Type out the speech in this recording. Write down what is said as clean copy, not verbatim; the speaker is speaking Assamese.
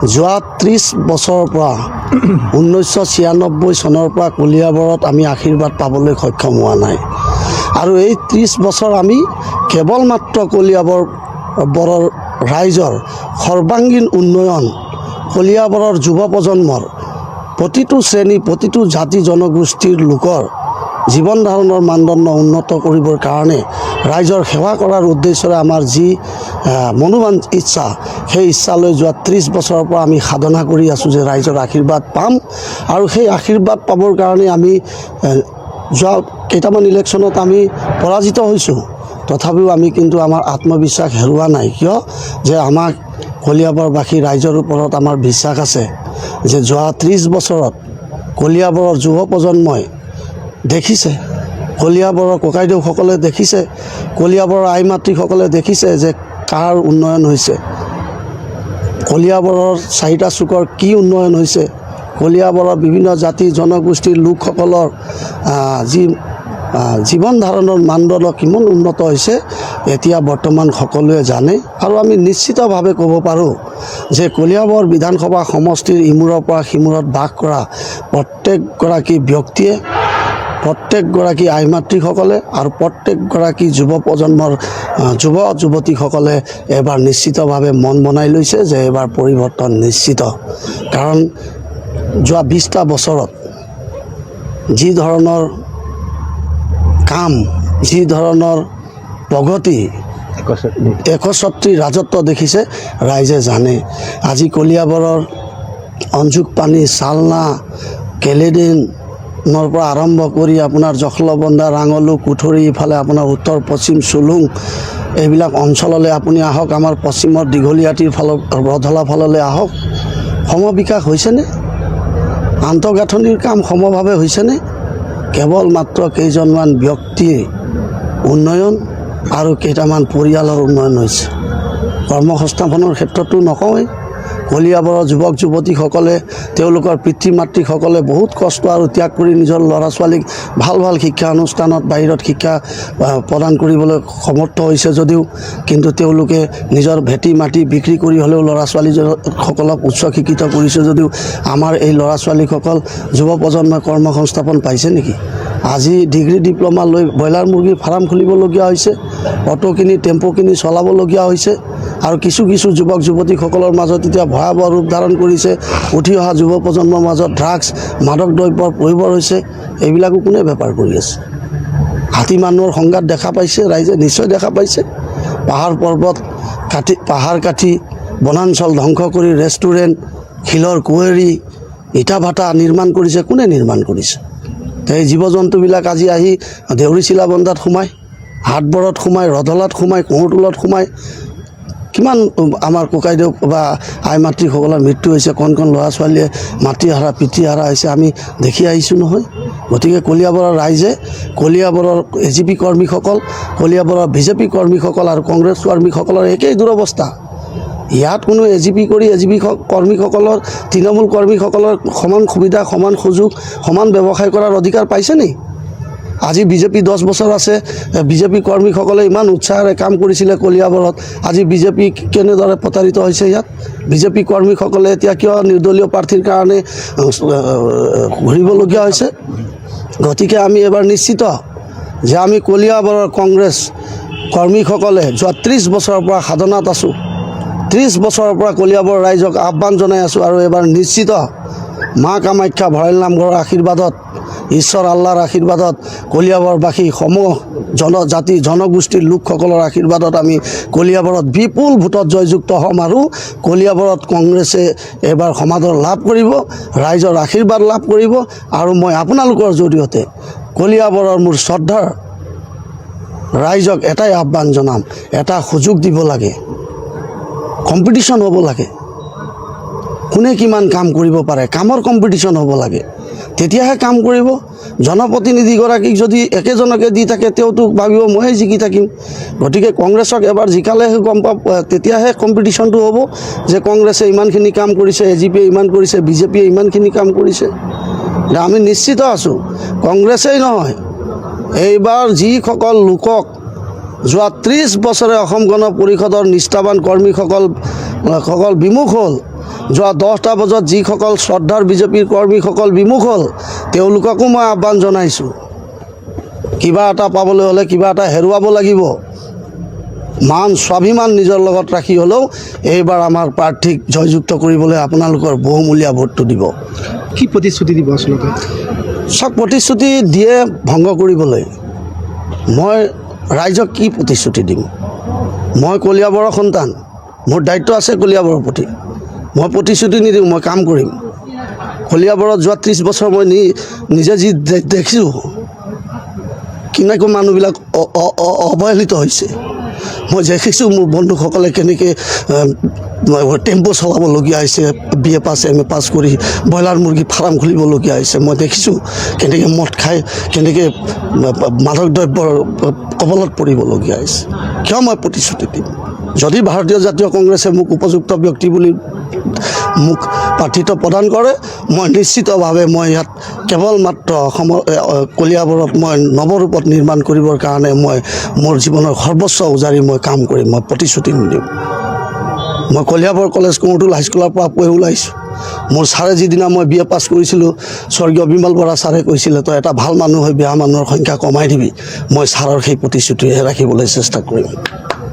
যোৱা 30 বছৰৰ পৰা 1996 চনৰ পৰা কলিয়াবৰত আমি আশীৰ্বাদ পাবলৈ সক্ষম হোৱা নাই আৰু এই 30 বছৰ আমি কেৱল মাত্ৰ কলিয়াবৰৰ ৰাইজৰ সৰ্বাংগীন উন্নয়ন কলিয়াবৰৰ যুৱ প্ৰজন্মৰ প্ৰতিটো শ্ৰেণী প্ৰতিটো জাতি জনগোষ্ঠীৰ লোকৰ জীৱন ধাৰণৰ মানদণ্ড উন্নত কৰিবৰ কাৰণে ৰাইজৰ সেৱা কৰাৰ উদ্দেশ্যৰে আমাৰ যি মনোবান ইচ্ছা সেই ইচ্ছালৈ যোৱা 30 বছৰৰ পৰা আমি সাধনা কৰি আছোঁ যে ৰাইজৰ আশীৰ্বাদ পাম আৰু সেই আশীৰ্বাদ পাবৰ কাৰণে আমি যোৱা কেইটামান ইলেকশ্যনত আমি পৰাজিত হৈছোঁ তথাপিও আমি কিন্তু আমাৰ আত্মবিশ্বাস হেৰুৱা নাই কিয় যে আমাক কলিয়াবৰবাসী ৰাইজৰ ওপৰত আমাৰ বিশ্বাস আছে যে যোৱা 30 বছৰত কলিয়াবৰৰ যুৱ প্ৰজন্মই দেখিছে কলিয়াবৰৰ ককাইদেউসকলে দেখিছে কলিয়াবৰৰ আই মাতৃসকলে দেখিছে যে কাৰ উন্নয়ন হৈছে কলিয়াবৰৰ চাৰিটা চুকৰ কি উন্নয়ন হৈছে কলিয়াবৰৰ বিভিন্ন জাতি জনগোষ্ঠীৰ লোকসকলৰ যি জীৱন ধাৰণৰ মানদণ্ড কিমান উন্নত হৈছে এতিয়া বৰ্তমান সকলোৱে জানে আৰু আমি নিশ্চিতভাৱে ক'ব পাৰোঁ যে কলিয়াবৰ বিধানসভা সমষ্টিৰ ইমূৰৰ পৰা সিমূৰত বাস কৰা প্ৰত্যেকগৰাকী ব্যক্তিয়ে প্ৰত্যেকগৰাকী আই মাতৃসকলে আৰু প্ৰত্যেকগৰাকী যুৱ প্ৰজন্মৰ যুৱ যুৱতীসকলে এবাৰ নিশ্চিতভাৱে মন বনাই লৈছে যে এবাৰ পৰিৱৰ্তন নিশ্চিত কাৰণ যোৱা 20টা বছৰত যি ধৰণৰ কাম যি ধৰণৰ প্ৰগতি একচ্ছত্ৰী ৰাজত্ব দেখিছে ৰাইজে জানে আজি কলিয়াবৰৰ অঞ্জুক পানী চালনা কেলেডিনৰ পৰা আৰম্ভ কৰি আপোনাৰ জখলবন্ধা ৰাঙলু কুঠৰি ইফালে আপোনাৰ উত্তৰ পশ্চিম চুলুং এইবিলাক অঞ্চললৈ আপুনি আহক আমাৰ পশ্চিমৰ দীঘলীয়াটিৰ ফালৰ ৰধলা ফাললৈ আহক সমবিকাশ হৈছেনে আন্তঃগাঁথনিৰ কাম সমভাৱে হৈছেনে কেৱল মাত্ৰ কেইজনমান ব্যক্তিৰ উন্নয়ন আৰু কেইটামান পৰিয়ালৰ উন্নয়ন হৈছে কৰ্মসংস্থাপনৰ ক্ষেত্ৰতো নকওঁৱেই কলিয়াবৰৰ যুৱক যুৱতীসকলে তেওঁলোকৰ পিতৃ মাতৃসকলে বহুত কষ্ট আৰু ত্যাগ কৰি নিজৰ ল'ৰা ছোৱালীক ভাল ভাল শিক্ষা অনুষ্ঠানত বাহিৰত শিক্ষা প্ৰদান কৰিবলৈ সমৰ্থ হৈছে যদিও কিন্তু তেওঁলোকে নিজৰ ভেটি মাটি বিক্ৰী কৰি হ'লেও ল'ৰা ছোৱালীসকলক উচ্চ শিক্ষিত কৰিছে যদিও আমাৰ এই ল'ৰা ছোৱালীসকল যুৱ প্ৰজন্মই কৰ্মসংস্থাপন পাইছে নেকি আজি ডিগ্ৰী ডিপ্ল'মা লৈ ব্ৰইলাৰ মুৰ্গীৰ ফাৰ্ম খুলিবলগীয়া হৈছে অটো কিনি টেম্পো কিনি চলাবলগীয়া হৈছে আৰু কিছু কিছু যুৱক যুৱতীসকলৰ মাজত এতিয়া ভয়াৱহ ৰূপ ধাৰণ কৰিছে উঠি অহা যুৱ প্ৰজন্মৰ মাজত ড্ৰাগছ মাদক দ্ৰব্যৰ প্ৰয়োগ হৈছে এইবিলাকো কোনে বেপাৰ কৰি আছে হাতী মানুহৰ সংঘাত দেখা পাইছে ৰাইজে নিশ্চয় দেখা পাইছে পাহাৰ কাটি বনাঞ্চল ধ্বংস কৰি ৰেষ্টুৰেণ্ট শিলৰ কুঁৱেৰী ইটা ভাটা নিৰ্মাণ কৰিছে কোনে নিৰ্মাণ কৰিছে এই জীৱ জন্তুবিলাক আজি আহি দেউৰী চিলাবন্ধাত সোমায় হাটবৰত সোমায় ৰধলাত সোমায় কোঁৱৰতোলত সোমায় কিমান আমাৰ ককাইদেউ বা আই মাতৃসকলৰ মৃত্যু হৈছে কণ কণ ল'ৰা ছোৱালীয়ে মাতৃহাৰা পিতৃহাৰা হৈছে আমি দেখি আহিছোঁ নহয় গতিকে কলিয়াবৰৰ ৰাইজে কলিয়াবৰৰ এজিপি কৰ্মীসকল কলিয়াবৰৰ বিজেপি কৰ্মীসকল আৰু কংগ্ৰেছ কৰ্মীসকলৰ একেই দুৰৱস্থা ইয়াত কোনো এজিপি কৰ্মীসকলৰ তৃণমূল কৰ্মীসকলৰ সমান সুবিধা সমান সুযোগ সমান ব্যৱসায় কৰাৰ অধিকাৰ পাইছে নি আজি বিজেপি 10 বছৰ আছে বিজেপি কৰ্মীসকলে ইমান উৎসাহেৰে কাম কৰিছিলে কলিয়াবৰত আজি বিজেপি কেনেদৰে প্ৰতাৰিত হৈছে ইয়াত বিজেপি কৰ্মীসকলে এতিয়া কিয় নিৰ্দলীয় প্ৰাৰ্থীৰ কাৰণে ঘূৰিবলগীয়া হৈছে গতিকে আমি এবাৰ নিশ্চিত যে আমি কলিয়াবৰৰ কংগ্ৰেছ কৰ্মীসকলে যোৱা 30 বছৰৰ পৰা সাধনাত আছোঁ 30 বছৰৰ পৰা কলিয়াবৰ ৰাইজক আহ্বান জনাই আছোঁ আৰু এবাৰ নিশ্চিত মা কামাখ্যা ভঁৰাল নামঘৰৰ আশীৰ্বাদত ঈশ্বৰ আল্লাহৰ আশীৰ্বাদত কলিয়াবৰবাসী সমূহ জনজাতি জনগোষ্ঠীৰ লোকসকলৰ আশীৰ্বাদত আমি কলিয়াবৰত বিপুল ভোটত জয়যুক্ত হ'ম আৰু কলিয়াবৰত কংগ্ৰেছে এবাৰ সমাদৰ লাভ কৰিব ৰাইজৰ আশীৰ্বাদ লাভ কৰিব আৰু মই আপোনালোকৰ জৰিয়তে কলিয়াবৰৰ মোৰ শ্ৰদ্ধাৰ ৰাইজক এটাই আহ্বান জনাম এটা সুযোগ দিব লাগে কম্পিটিশ্যন হ'ব লাগে কোনে কিমান কাম কৰিব পাৰে কামৰ কম্পিটিশ্যন হ'ব লাগে তেতিয়াহে কাম কৰিব জনপ্ৰতিনিধিগৰাকীক যদি একেজনকে দি থাকে তেওঁতো ভাবিব ময়ে জিকি থাকিম গতিকে কংগ্ৰেছক এবাৰ জিকালেহে গম পাব তেতিয়াহে কম্পিটিশ্যনটো হ'ব যে কংগ্ৰেছে ইমানখিনি কাম কৰিছে এজিপিয়ে ইমান কৰিছে বিজেপিয়ে ইমানখিনি কাম কৰিছে আমি নিশ্চিত আছোঁ কংগ্ৰেছেই নহয় এইবাৰ যিসকল লোকক যোৱা 30 বছৰে অসম গণ পৰিষদৰ নিষ্ঠাবান কৰ্মীসকল বিমুখ হ'ল যোৱা 10টা বজাত যিসকল শ্ৰদ্ধাৰ বিজেপিৰ কৰ্মীসকল বিমুখ হ'ল তেওঁলোককো মই আহ্বান জনাইছোঁ, কিবা এটা পাবলৈ হ'লে কিবা এটা হেৰুৱাব লাগিব। মান স্বাভিমান নিজৰ লগত ৰাখি হ'লেও এইবাৰ আমাৰ প্ৰাৰ্থীক জয়যুক্ত কৰিবলৈ আপোনালোকৰ বহুমূলীয়া ভোটটো দিব। কি প্ৰতিশ্ৰুতি দিব আচলতে? চব প্ৰতিশ্ৰুতি দিয়ে ভংগ কৰিবলৈ। মই ৰাইজক কি প্ৰতিশ্ৰুতি দিম? মই কলিয়াবৰৰ সন্তান, মোৰ দায়িত্ব আছে কলিয়াবৰৰ প্ৰতি। মই প্ৰতিশ্ৰুতি নিদিওঁ, মই কাম কৰিম। কলিয়াবৰত যোৱা 30 বছৰ মই নিজে যি দেখিছোঁ কেনেকৈ মানুহবিলাক অৱহেলিত হৈছে। মই দেখিছোঁ মোৰ বন্ধুসকলে কেনেকৈ টেম্পো চলাবলগীয়া হৈছে, BA পাছ MA পাছ কৰি ব্ৰইলাৰ মুৰ্গী ফাৰ্ম খুলিবলগীয়া হৈছে। মই দেখিছোঁ কেনেকৈ মদ খাই কেনেকৈ মাদক দ্ৰব্যৰ কবলত পৰিবলগীয়া হৈছে। কিয় মই প্ৰতিশ্ৰুতি দিম? যদি ভাৰতীয় জাতীয় কংগ্ৰেছে মোক উপযুক্ত ব্যক্তি বুলি মোক প্ৰাৰ্থিত্ব প্ৰদান কৰে, মই নিশ্চিতভাৱে মই ইয়াত কেৱল মাত্ৰ অসমৰ কলিয়াবৰত মই নৱৰূপত নিৰ্মাণ কৰিবৰ কাৰণে মই মোৰ জীৱনৰ সৰ্বোচ্চ উজাৰি মই কাম কৰিম। মই প্ৰতিশ্ৰুতি নিদিওঁ। মই কলিয়াবৰ কলেজ কমৰটুল হাইস্কুলৰ পৰা পঢ়ি ওলাইছোঁ। মোৰ ছাৰে যিদিনা মই BA পাছ কৰিছিলোঁ, স্বৰ্গীয় বিমল বৰা ছাৰে কৈছিলে তই এটা ভাল মানুহ হৈ বেয়া মানুহৰ সংখ্যা কমাই দিবি। মই ছাৰৰ সেই প্ৰতিশ্ৰুতিহে ৰাখিবলৈ চেষ্টা কৰিম।